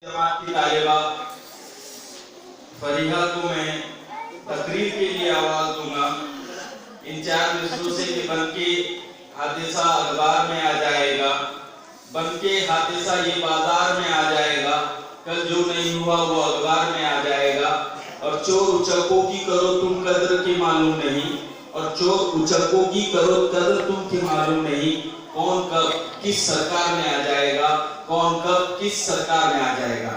जमात की तालिबा फरीहा को मैं तकरीर के लिए आवाज दूंगा। इन 4 मिसरों से कि बन के हादिसा अखबार में आ जाएगा, बन के हादिसा ये बाजार में आ जाएगा, कल जो नहीं हुआ वो अखबार में आ जाएगा। और चोर उचक्कों की करो तुम कदर की मालूम नहीं, और चोर उचक्कों की करो कदर तुम की मालूम नहीं। कौन कब किस सरकार में आ जाएगा, कौन कब किस सरकार में आ जाएगा।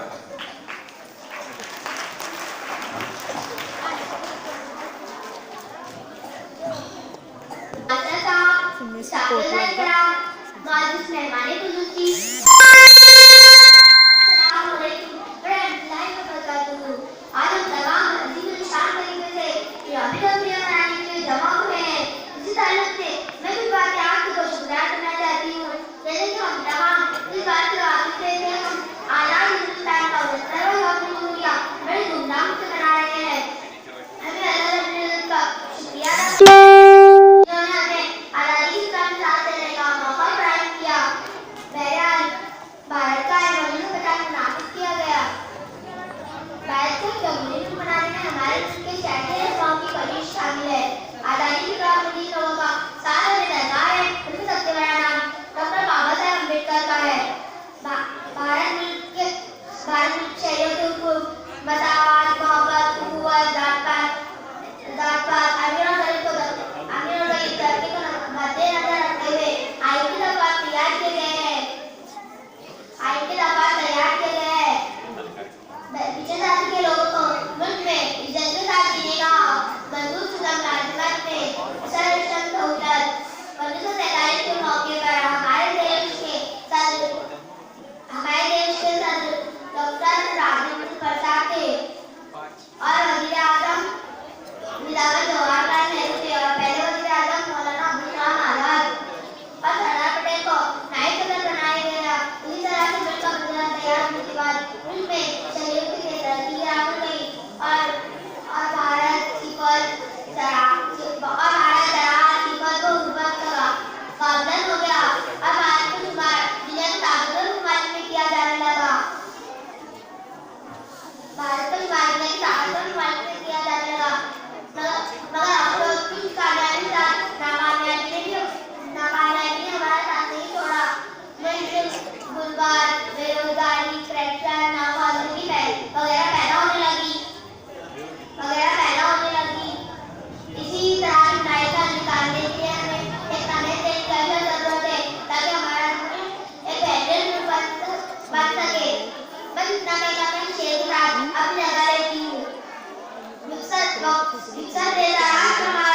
शिक्षा देता